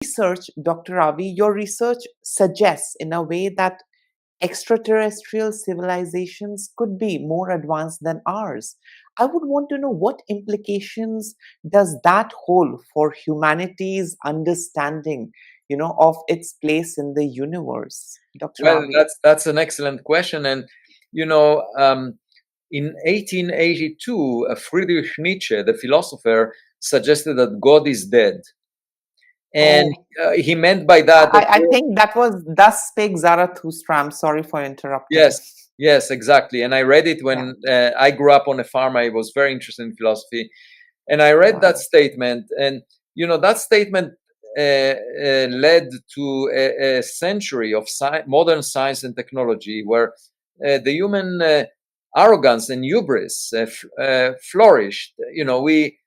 research, Dr. Avi, your research suggests in a way that extraterrestrial civilizations could be more advanced than ours. I would want to know what implications does that hold for humanity's understanding, of its place in the universe, Dr. Well, Avi? that's an excellent question, and you know, in 1882, Friedrich Nietzsche, the philosopher, suggested that God is dead, and Oh, he meant by that I think that was Thus Spake Zarathustra. I'm sorry for interrupting. yes, yes, exactly. And I read it Yeah, when I grew up on a farm. I was very interested in philosophy, and I read that wow. statement, and that statement led to a century of modern science and technology, where the human arrogance and hubris flourished. We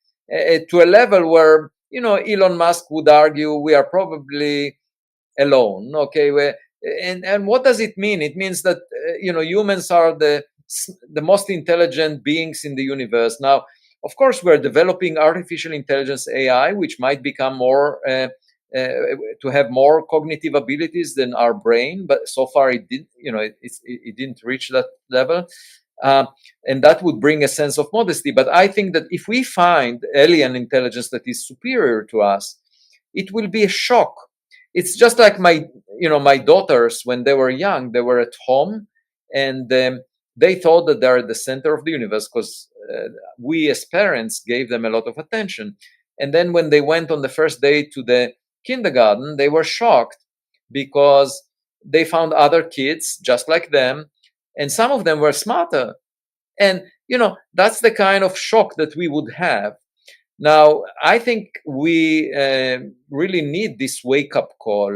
to a level where Elon Musk would argue we are probably alone. Okay, and what does it mean? It means that humans are the most intelligent beings in the universe. Now, of course, we're developing artificial intelligence AI, which might become more to have more cognitive abilities than our brain, but so far it did. It didn't reach that level. Uh, and that would bring a sense of modesty. But I think that if we find alien intelligence that is superior to us, it will be a shock. It's just like my daughters, when they were young, they were at home, and they thought that they're at the center of the universe because we as parents gave them a lot of attention. And then when they went on the first day to the kindergarten, they were shocked because they found other kids just like them, and some of them were smarter. And that's the kind of shock that we would have. Now, I think we really need this wake up call.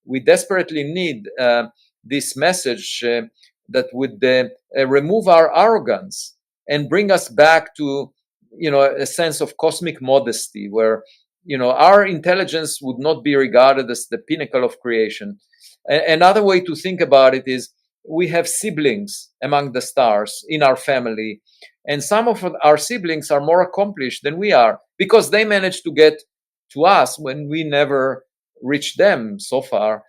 We desperately need this message that would remove our arrogance and bring us back to, a sense of cosmic modesty, where, our intelligence would not be regarded as the pinnacle of creation. Another way to think about it is we have siblings among the stars in our family, and some of our siblings are more accomplished than we are because they managed to get to us when we never reached them so far.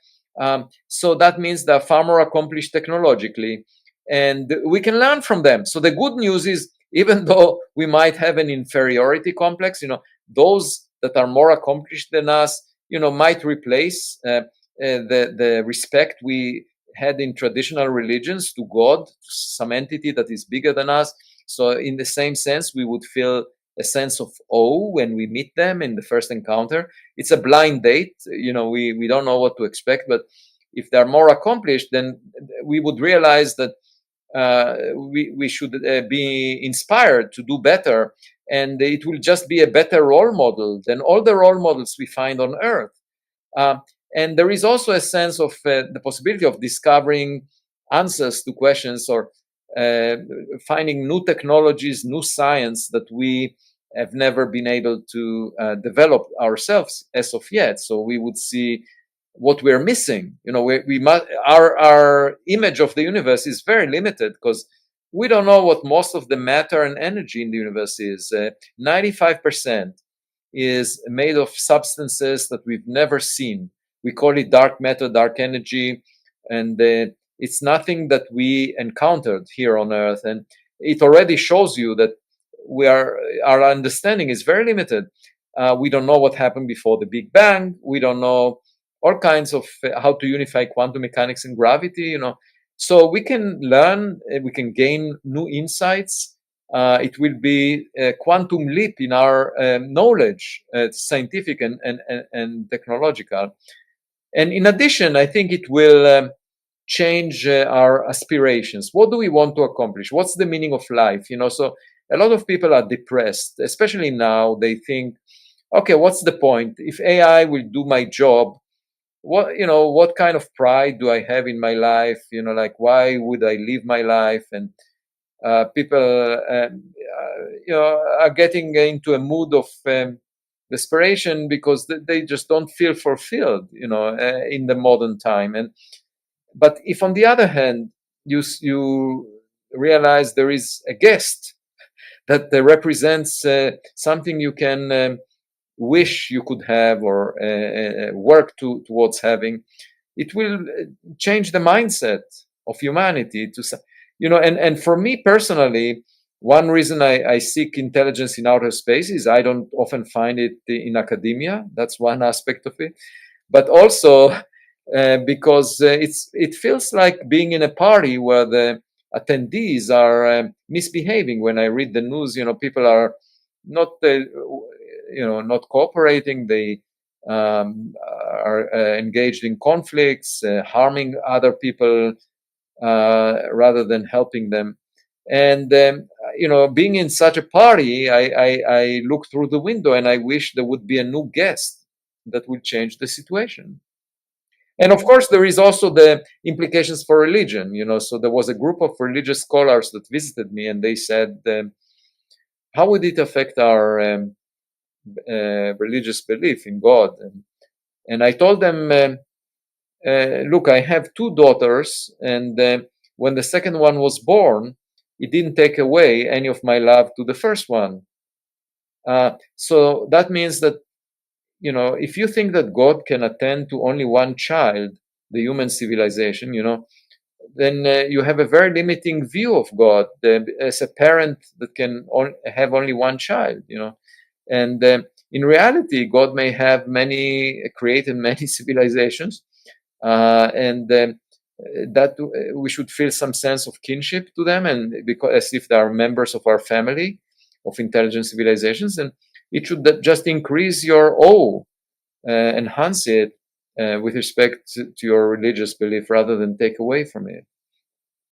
So that means they're far more accomplished technologically, and we can learn from them. So the good news is, even though we might have an inferiority complex, those that are more accomplished than us, might replace the respect we had in traditional religions to God, to some entity that is bigger than us. So in the same sense, we would feel a sense of awe when we meet them in the first encounter. It's a blind date. We don't know what to expect, but if they're more accomplished, then we would realize that we should be inspired to do better, and it will just be a better role model than all the role models we find on Earth. And there is also a sense of the possibility of discovering answers to questions, or finding new technologies, new science that we have never been able to develop ourselves as of yet. So we would see what we're missing. We must, our image of the universe is very limited because we don't know what most of the matter and energy in the universe is. 95% is made of substances that we've never seen. We call it dark matter, dark energy, and it's nothing that we encountered here on Earth. And it already shows you that our understanding is very limited. We don't know what happened before the Big Bang. We don't know all kinds of how to unify quantum mechanics and gravity. So we can learn, we can gain new insights. It will be a quantum leap in our knowledge, scientific and technological. And in addition, I think it will change our aspirations. What do we want to accomplish? What's the meaning of life? So a lot of people are depressed, especially now. They think, okay, what's the point? If AI will do my job, what kind of pride do I have in my life? Like, why would I live my life? And people, are getting into a mood of desperation because they just don't feel fulfilled, in the modern time. But if, on the other hand, you realize there is a guest that represents something you can wish you could have or work towards having, it will change the mindset of humanity to, and for me personally, one reason I seek intelligence in outer space is I don't often find it in academia. That's one aspect of it. But also because it feels like being in a party where the attendees are misbehaving. When I read the news, people are not, not cooperating. They are engaged in conflicts, harming other people rather than helping them. And being in such a party, I look through the window and I wish there would be a new guest that would change the situation. And of course, there is also the implications for religion. So there was a group of religious scholars that visited me, and they said, "How would it affect our religious belief in God?" And I told them, "Look, I have two daughters, and when the second one was born, it didn't take away any of my love to the first one. So that means that, if you think that God can attend to only one child, the human civilization, then you have a very limiting view of God as a parent that can have only one child, And in reality, God may have created many civilizations, and that we should feel some sense of kinship to them, and because as if they are members of our family of intelligent civilizations, and it should just increase your awe, enhance it with respect to your religious belief rather than take away from it."